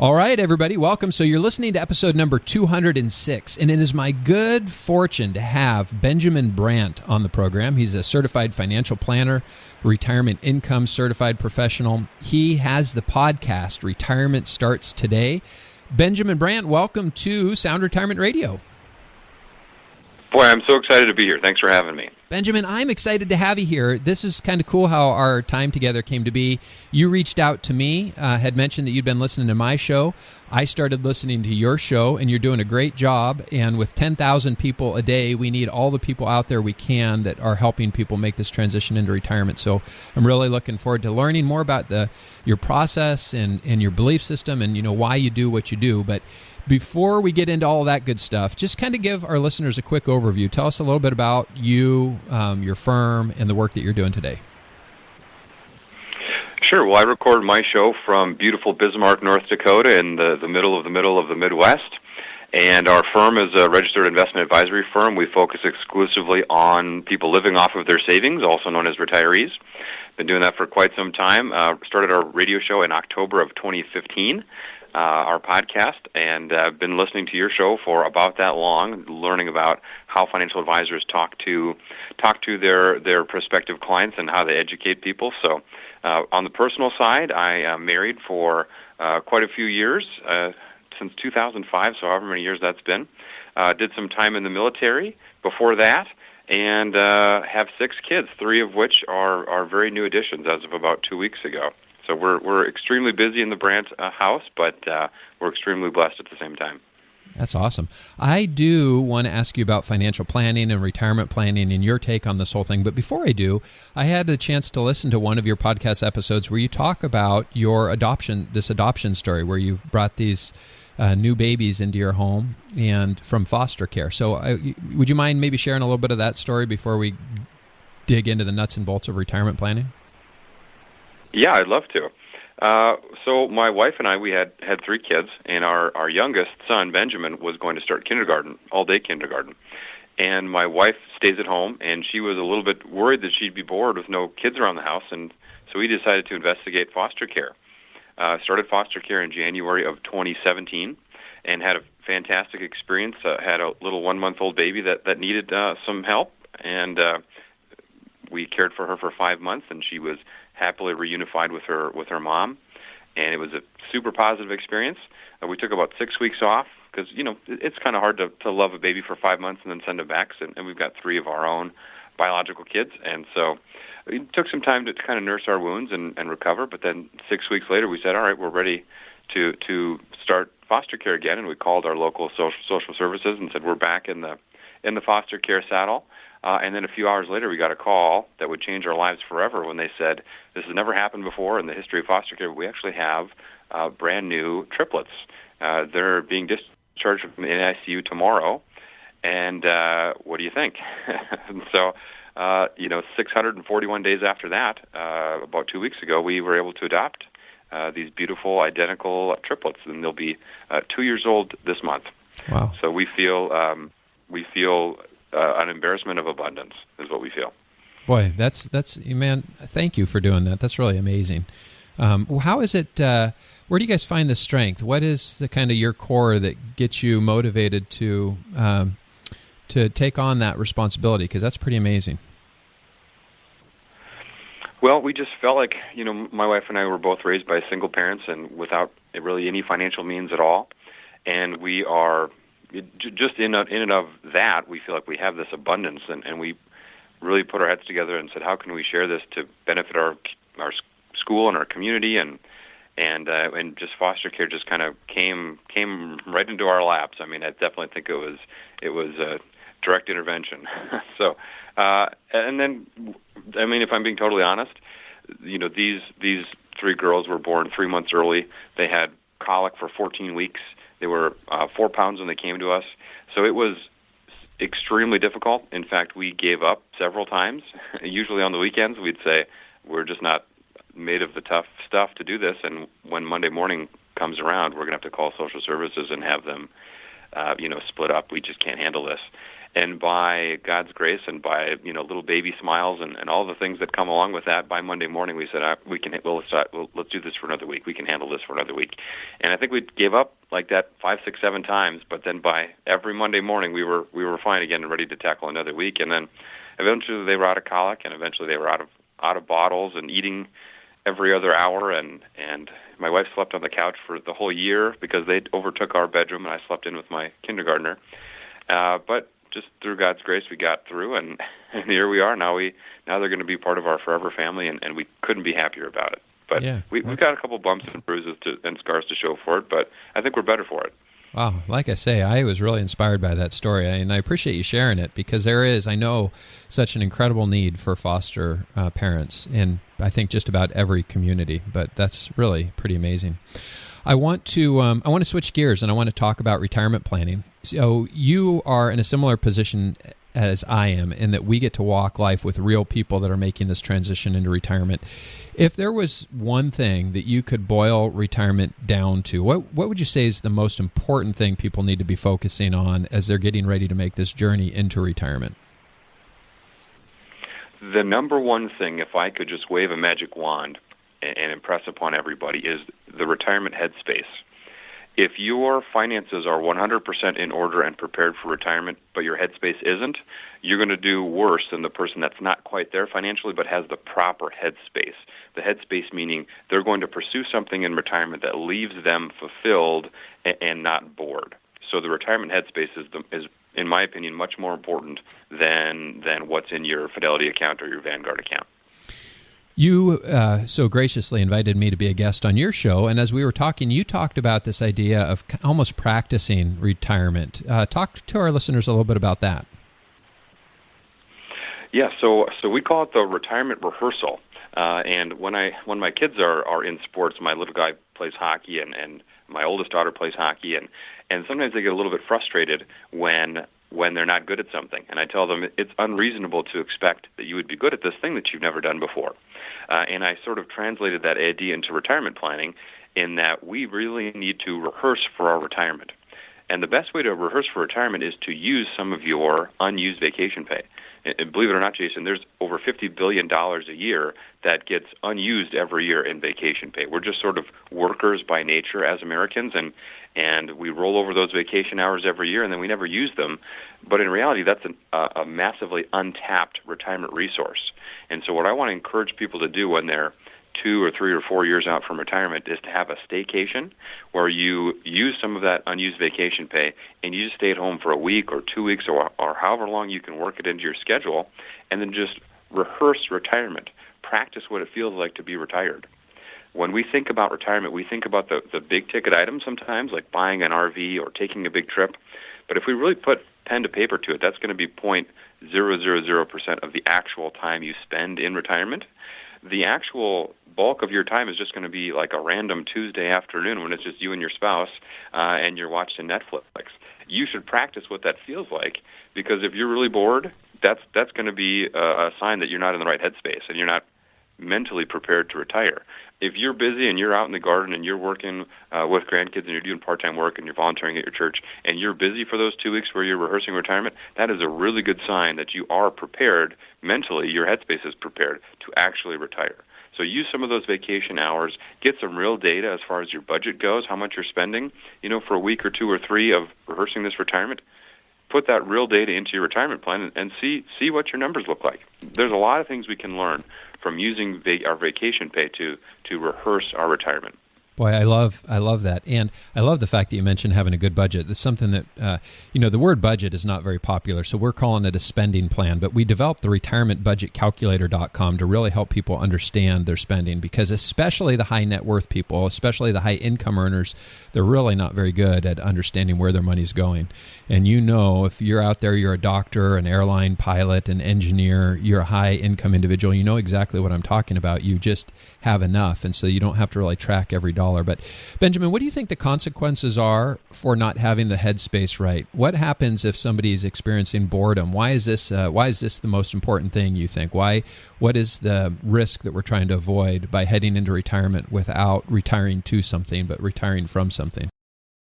All right, everybody, welcome. So you're listening to episode number 206, and it is my good fortune to have Benjamin Brandt on the program. He's a certified financial planner, retirement income certified professional. He has the podcast, Retirement Starts Today. Benjamin Brandt, welcome to Sound Retirement Radio. Boy, I'm so excited to be here. Thanks for having me. Benjamin, I'm excited to have you here. This is kind of cool how our time together came to be. You reached out to me, had mentioned that you'd been listening to my show. I started listening to your show, and you're doing a great job. And with 10,000 people a day, we need all the people out there we can that are helping people make this transition into retirement. So I'm really looking forward to learning more about your process and your belief system and why you do what you do. But before we get into all of that good stuff, just kind of give our listeners a quick overview. Tell us a little bit about you, your firm, and the work that you're doing today. Sure. Well, I record my show from beautiful Bismarck, North Dakota, in the middle of the Midwest. And our firm is a registered investment advisory firm. We focus exclusively on people living off of their savings, also known as retirees. Been doing that for quite some time. Started our radio show in October of 2015. Our podcast, and I've been listening to your show for about that long, learning about how financial advisors talk to their prospective clients and how they educate people. So on the personal side, I am married for quite a few years, since 2005, so however many years that's been. Did some time in the military before that, and have 6 kids, 3 of which are very new additions as of about 2 weeks ago. So we're extremely busy in the Brandt house, but we're extremely blessed at the same time. That's awesome. I do want to ask you about financial planning and retirement planning and your take on this whole thing. But before I do, I had a chance to listen to one of your podcast episodes where you talk about your adoption story, where you brought these new babies into your home and from foster care. So would you mind maybe sharing a little bit of that story before we dig into the nuts and bolts of retirement planning? Yeah, I'd love to. So my wife and I, we had 3 kids, and our youngest son, Benjamin, was going to start kindergarten, all-day kindergarten. And my wife stays at home, and she was a little bit worried that she'd be bored with no kids around the house, and so we decided to investigate foster care. Started foster care in January of 2017 and had a fantastic experience. Had a little 1-month-old baby that needed some help, and we cared for her for 5 months, and she was happily reunified with her mom, and it was a super positive experience. We took about 6 weeks off because it's kind of hard to love a baby for 5 months and then send them back. And we've got 3 of our own biological kids, and so it took some time to kind of nurse our wounds and recover. But then 6 weeks later, we said, all right, we're ready to start foster care again, and we called our local social services and said we're back in the foster care saddle. And then a few hours later, we got a call that would change our lives forever when they said, this has never happened before in the history of foster care. We actually have brand new triplets. They're being discharged from the NICU tomorrow. And what do you think? And so, 641 days after that, about 2 weeks ago, we were able to adopt these beautiful, identical triplets. And they'll be 2 years old this month. Wow. So we feel an embarrassment of abundance is what we feel. Boy, that's man, thank you for doing that. That's really amazing. How is it, where do you guys find the strength? What is the kind of your core that gets you motivated to take on that responsibility? Because that's pretty amazing. Well, we just felt like, my wife and I were both raised by single parents and without really any financial means at all. And we are just in and of that, we feel like we have this abundance, and we really put our heads together and said, how can we share this to benefit our school and our community, and just foster care just kind of came right into our laps. I mean, I definitely think it was a direct intervention. So, and then, I mean, if I'm being totally honest, these 3 girls were born 3 months early. They had colic for 14 weeks. They were 4 pounds when they came to us. So it was extremely difficult. In fact, we gave up several times. Usually on the weekends, we'd say, we're just not made of the tough stuff to do this. And when Monday morning comes around, we're going to have to call social services and have them, split up. We just can't handle this. And by God's grace and by little baby smiles and all the things that come along with that, by Monday morning we said let's do this for another week. We can handle this for another week. And I think we gave up like that 5, 6, 7 times. But then by every Monday morning we were fine again and ready to tackle another week. And then eventually they were out of colic, and eventually they were out of bottles and eating every other hour. And my wife slept on the couch for the whole year because they overtook our bedroom, and I slept in with my kindergartner. But just through God's grace, we got through, and here we are. Now they're going to be part of our forever family, and we couldn't be happier about it. But yeah, we've got a couple bumps and bruises and scars to show for it, but I think we're better for it. Wow. Like I say, I was really inspired by that story, and I appreciate you sharing it, because there is, I know, such an incredible need for foster parents in, I think, just about every community, but that's really pretty amazing. I want to switch gears, and I want to talk about retirement planning. So you are in a similar position as I am, in that we get to walk life with real people that are making this transition into retirement. If there was one thing that you could boil retirement down to, what would you say is the most important thing people need to be focusing on as they're getting ready to make this journey into retirement? The number one thing, if I could just wave a magic wand and impress upon everybody, is the retirement headspace. If your finances are 100% in order and prepared for retirement, but your headspace isn't, you're going to do worse than the person that's not quite there financially but has the proper headspace. The headspace meaning they're going to pursue something in retirement that leaves them fulfilled and not bored. So the retirement headspace is, in my opinion, much more important than what's in your Fidelity account or your Vanguard account. You so graciously invited me to be a guest on your show, and as we were talking, you talked about this idea of almost practicing retirement. Talk to our listeners a little bit about that. Yeah, so we call it the retirement rehearsal. And when my kids are in sports, my little guy plays hockey, and my oldest daughter plays hockey, and sometimes they get a little bit frustrated when they're not good at something. And I tell them it's unreasonable to expect that you would be good at this thing that you've never done before. And I sort of translated that idea into retirement planning, in that we really need to rehearse for our retirement. And the best way to rehearse for retirement is to use some of your unused vacation pay. And believe it or not, Jason, there's over $50 billion a year that gets unused every year in vacation pay. We're just sort of workers by nature as Americans, and we roll over those vacation hours every year, and then we never use them. But in reality, that's a massively untapped retirement resource. And so what I want to encourage people to do when they're 2 or 3 or 4 years out from retirement is to have a staycation where you use some of that unused vacation pay and you just stay at home for a week or 2 weeks or however long you can work it into your schedule, and then just rehearse retirement. Practice what it feels like to be retired. When we think about retirement, we think about the big-ticket items sometimes, like buying an RV or taking a big trip. But if we really put pen to paper to it, that's going to be 0.000% of the actual time you spend in retirement. The actual bulk of your time is just going to be like a random Tuesday afternoon when it's just you and your spouse and you're watching Netflix. You should practice what that feels like, because if you're really bored, that's going to be a sign that you're not in the right headspace and you're not mentally prepared to retire. If you're busy and you're out in the garden and you're working with grandkids and you're doing part-time work and you're volunteering at your church and you're busy for those 2 weeks where you're rehearsing retirement, that is a really good sign that you are prepared mentally, your headspace is prepared to actually retire. So use some of those vacation hours, get some real data as far as your budget goes, how much you're spending, for a week or 2 or 3 of rehearsing this retirement. Put that real data into your retirement plan and see what your numbers look like. There's a lot of things we can learn from using our vacation pay to rehearse our retirement. Boy, I love that. And I love the fact that you mentioned having a good budget. That's something that, the word budget is not very popular, so we're calling it a spending plan. But we developed the retirementbudgetcalculator.com to really help people understand their spending, because especially the high net worth people, especially the high income earners, they're really not very good at understanding where their money's going. And if you're out there, you're a doctor, an airline pilot, an engineer, you're a high income individual, you know exactly what I'm talking about. You just have enough, and so you don't have to really track every dollar. But Benjamin, what do you think the consequences are for not having the headspace right? What happens if somebody is experiencing boredom? Why is this the most important thing, you think? What is the risk that we're trying to avoid by heading into retirement without retiring to something, but retiring from something?